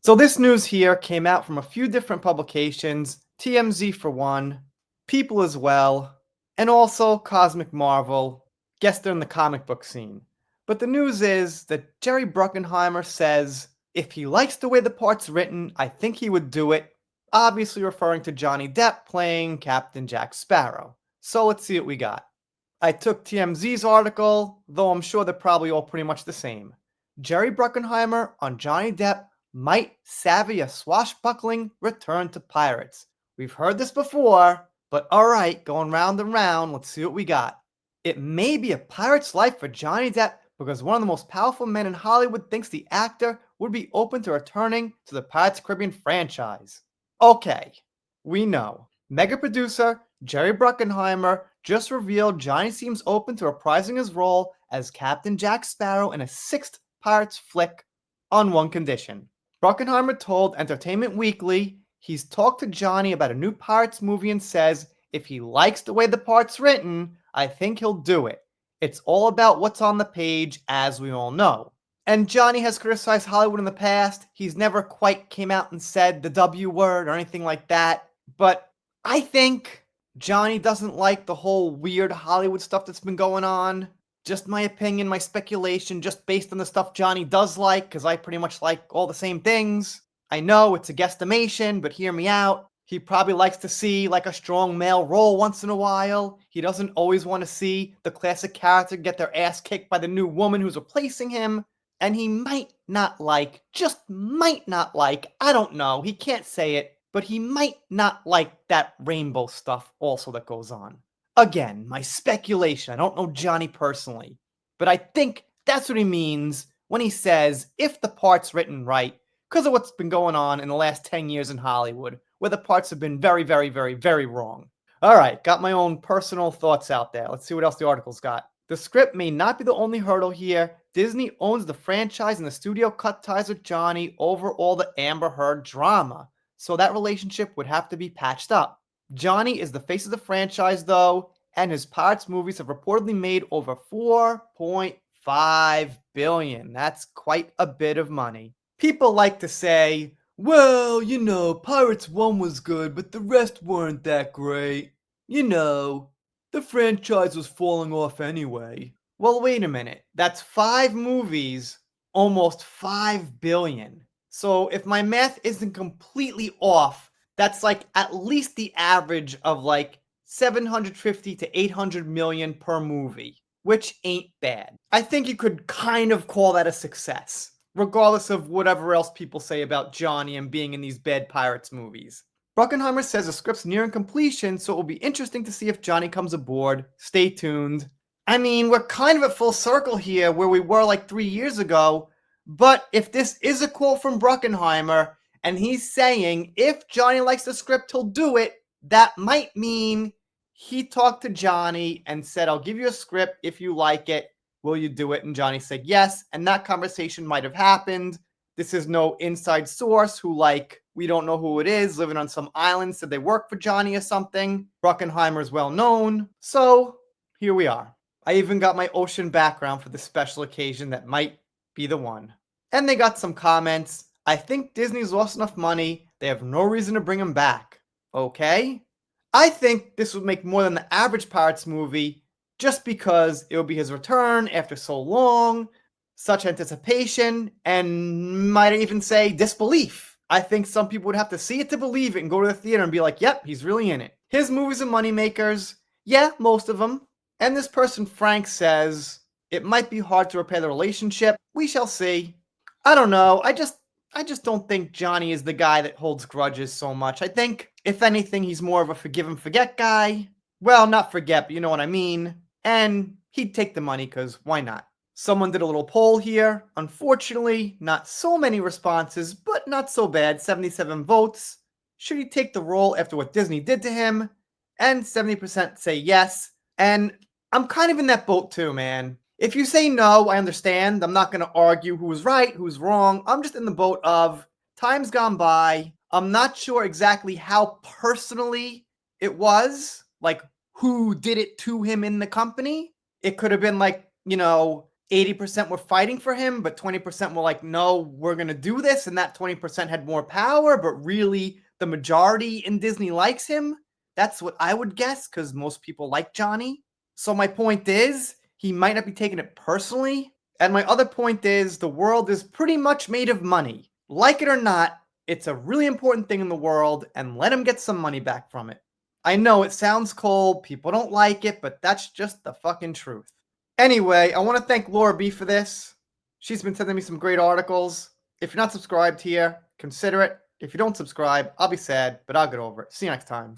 So this news here came out from a few different publications, TMZ for one, People as well, and also Cosmic Marvel, guess they're in the comic book scene. But the news is that Jerry Bruckheimer says if he likes the way the part's written, I think he would do it, obviously referring to Johnny Depp playing Captain Jack Sparrow. So let's see what we got. I took TMZ's article, though I'm sure they're probably all pretty much the same. Jerry Bruckheimer on Johnny Depp might savvy a swashbuckling return to Pirates. We've heard this before, but alright, going round and round, let's see what we got. It may be a pirate's life for Johnny Depp because one of the most powerful men in Hollywood thinks the actor would be open to returning to the Pirates of the Caribbean franchise. Okay, we know. Mega producer Jerry Bruckheimer just revealed Johnny seems open to reprising his role as Captain Jack Sparrow in a sixth Pirates flick on one condition. Bruckheimer told Entertainment Weekly he's talked to Johnny about a new Pirates movie and says if he likes the way the part's written, I think he'll do it. It's all about what's on the page, as we all know. And Johnny has criticized Hollywood in the past. He's never quite came out and said the W word or anything like that. But I think Johnny doesn't like the whole weird Hollywood stuff that's been going on. Just my opinion, my speculation, just based on the stuff Johnny does like, because I pretty much like all the same things. I know it's a guesstimation, but hear me out. He probably likes to see like a strong male role once in a while. He doesn't always want to see the classic character get their ass kicked by the new woman who's replacing him. And he might not like, just might not like, I don't know, he can't say it, but he might not like that rainbow stuff also that goes on. Again, my speculation, I don't know Johnny personally, but I think that's what he means when he says if the part's written right, because of what's been going on in the last 10 years in Hollywood, where the parts have been very, very, very, very wrong. All right, got my own personal thoughts out there. Let's see what else the article's got. The script may not be the only hurdle here. Disney owns the franchise and the studio cut ties with Johnny over all the Amber Heard drama, so that relationship would have to be patched up. Johnny is the face of the franchise though, and his Pirates movies have reportedly made over $4.5 billion. That's quite a bit of money. People like to say, well, Pirates 1 was good, but the rest weren't that great. The franchise was falling off anyway. Well, wait a minute. That's 5 movies, almost $5 billion. So if my math isn't completely off, that's like at least the average of like 750 to 800 million per movie, which ain't bad. I think you could kind of call that a success, regardless of whatever else people say about Johnny and being in these bad Pirates movies. Bruckheimer says the script's nearing completion, so it will be interesting to see if Johnny comes aboard. Stay tuned. I mean, we're kind of at full circle here where we were like 3 years ago, but if this is a quote from Bruckheimer, and he's saying if Johnny likes the script, he'll do it, that might mean he talked to Johnny and said, I'll give you a script if you like it. Will you do it? And Johnny said yes, and that conversation might have happened. This is no inside source who, like, we don't know who it is, living on some island, said they work for Johnny or something. Bruckheimer is well known. So, here we are. I even got my ocean background for this special occasion that might be the one. And they got some comments. I think Disney's lost enough money, they have no reason to bring him back. Okay? I think this would make more than the average Pirates movie, just because it would be his return after so long, such anticipation, and might even say disbelief. I think some people would have to see it to believe it and go to the theater and be like, yep, he's really in it. His movies are moneymakers. Yeah, most of them. And this person, Frank, says, it might be hard to repair the relationship. We shall see. I don't know. I just don't think Johnny is the guy that holds grudges so much. I think, if anything, he's more of a forgive and forget guy. Well, not forget, but you know what I mean. And he'd take the money, because why not? Someone did a little poll here. Unfortunately, not so many responses, but not so bad. 77 votes. Should he take the role after what Disney did to him? And 70% say yes. And I'm kind of in that boat too, man. If you say no, I understand. I'm not going to argue who's right, who's wrong. I'm just in the boat of time's gone by. I'm not sure exactly how personally it was, like who did it to him in the company. It could have been like, 80% were fighting for him, but 20% were like, no, we're going to do this. And that 20% had more power, but really the majority in Disney likes him. That's what I would guess, because most people like Johnny. So my point is, he might not be taking it personally. And my other point is, the world is pretty much made of money. Like it or not, it's a really important thing in the world, and let him get some money back from it. I know it sounds cold, people don't like it, but that's just the fucking truth. Anyway, I want to thank Laura B for this. She's been sending me some great articles. If you're not subscribed here, consider it. If you don't subscribe, I'll be sad, but I'll get over it. See you next time.